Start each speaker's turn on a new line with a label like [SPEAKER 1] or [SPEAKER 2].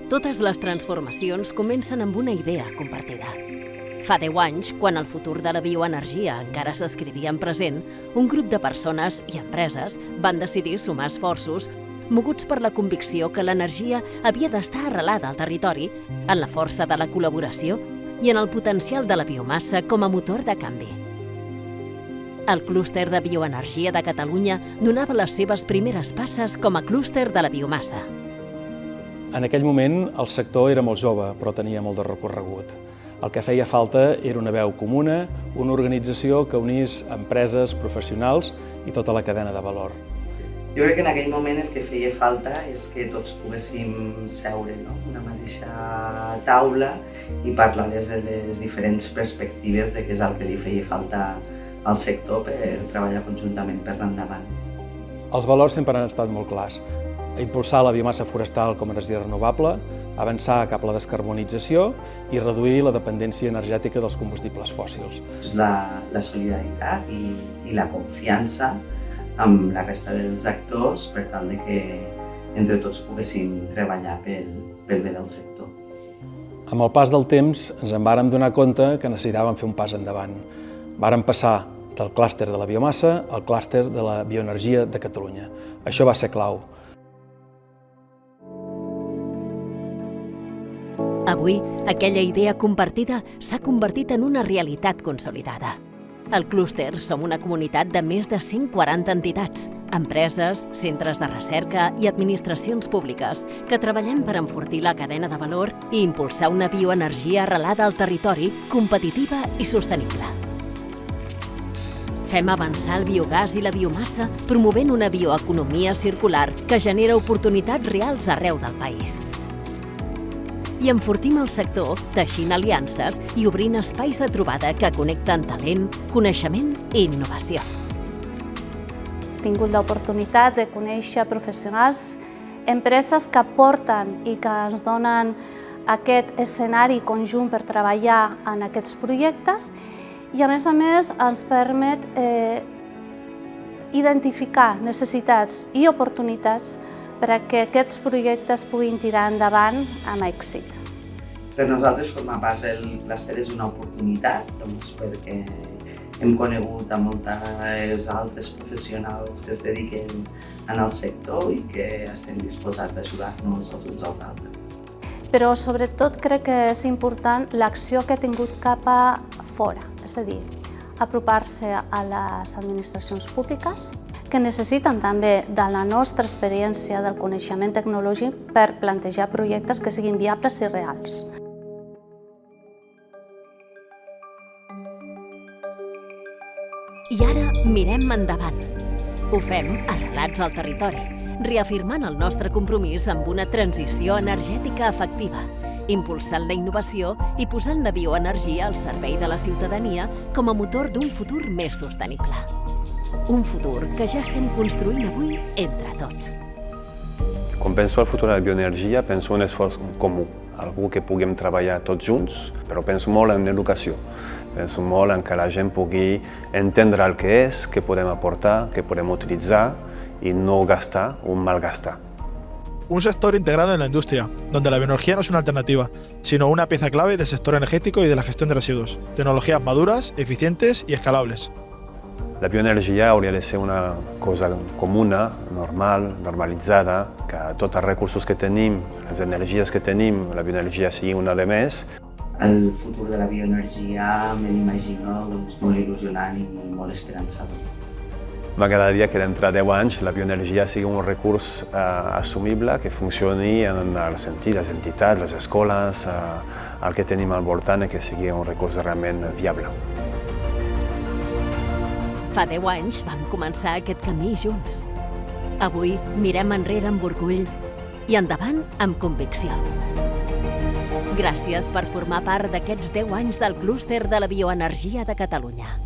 [SPEAKER 1] Totes les transformacions comencen amb una idea compartida. Fa 10 anys, quan el futur de la bioenergia encara s'escrivia en present, un grup de persones i empreses van decidir sumar esforços moguts per la convicció que l'energia havia d'estar arrelada al territori, en la força de la col·laboració i en el potencial de la biomassa com a motor de canvi. El clúster de bioenergia de Catalunya donava les seves primeres passes com a clúster de la biomassa.
[SPEAKER 2] En aquell moment el sector era molt jove, però tenia molt de recorregut. El que feia falta era una veu comuna, una organització que unís empreses, professionals i tota la cadena de valor.
[SPEAKER 3] Jo crec que en aquell moment el que feia falta és que tots poguéssim seure en una mateixa taula i parlar des de les diferents perspectives de què és el que li feia falta al sector per treballar conjuntament per l'endavant.
[SPEAKER 2] Els valors sempre han estat molt clars. Impulsar la biomassa forestal com a energia renovable, avançar cap a la descarbonització i reduir la dependència energètica dels combustibles fòssils.
[SPEAKER 3] La solidaritat i la confiança amb la resta dels actors per tal de que entre tots poguéssim treballar pel bé del sector.
[SPEAKER 2] Amb el pas del temps ens en vàrem donar compte que necessitàvem fer un pas endavant. Vàrem passar del clúster de la biomassa al clúster de la bioenergia de Catalunya. Això va ser clau.
[SPEAKER 1] Avui, aquella idea compartida s'ha convertit en una realitat consolidada. Al clúster som una comunitat de més de 140 entitats, empreses, centres de recerca i administracions públiques que treballem per enfortir la cadena de valor i impulsar una bioenergia arrelada al territori, competitiva i sostenible. Fem avançar el biogàs i la biomassa promovent una bioeconomia circular que genera oportunitats reals arreu del país. I enfortim el sector teixint aliances i obrint espais de trobada que connecten talent, coneixement i innovació.
[SPEAKER 4] He tingut l'oportunitat de conèixer professionals, empreses que aporten i que ens donen aquest escenari conjunt per treballar en aquests projectes i, a més, ens permet identificar necessitats i oportunitats perquè aquests projectes puguin tirar endavant amb èxit.
[SPEAKER 3] Per nosaltres formar part del clúster és una oportunitat, perquè hem conegut a moltes altres professionals que es dediquen al sector i que estem disposats a ajudar-nos els uns als altres.
[SPEAKER 4] Però sobretot crec que és important l'acció que ha tingut cap a fora, és a dir, apropar-se a les administracions públiques, que necessiten també de la nostra experiència del coneixement tecnològic per plantejar projectes que siguin viables i reals.
[SPEAKER 1] I ara mirem endavant. Ho fem arrelats al territori, reafirmant el nostre compromís amb una transició energètica efectiva, impulsant la innovació i posant la bioenergia al servei de la ciutadania com a motor d'un futur més sostenible. Un futur que ja estem construint avui entre tots.
[SPEAKER 5] Quan penso al futur de la bioenergia, penso en un esforç comú, algú que puguem treballar tots junts, però penso molt en l'educació. Penso molt en que la gent pugui entendre el que és, què podem aportar, què podem utilitzar i no gastar o malgastar.
[SPEAKER 6] Un sector integrado en la industria, donde la bioenergía no es una alternativa, sino una pieza clave del sector energético y de la gestión de residuos. Tecnologías maduras, eficientes y escalables.
[SPEAKER 5] La bioenergia hauria de ser una cosa comuna, normal, normalitzada, que tots els recursos que tenim, les energies que tenim, la bioenergia sigui una de més.
[SPEAKER 3] El futur de la bioenergia me l'imagino molt il·lusionant i molt esperançador.
[SPEAKER 5] M'agradaria que dintre de 10 anys la bioenergia sigui un recurs assumible que funcioni en el sentit, les entitats, les escoles, el que tenim al voltant i que sigui un recurs realment viable.
[SPEAKER 1] Fa 10 anys vam començar aquest camí junts. Avui mirem enrere amb orgull i endavant amb convicció. Gràcies per formar part d'aquests 10 anys del clúster de la bioenergia de Catalunya.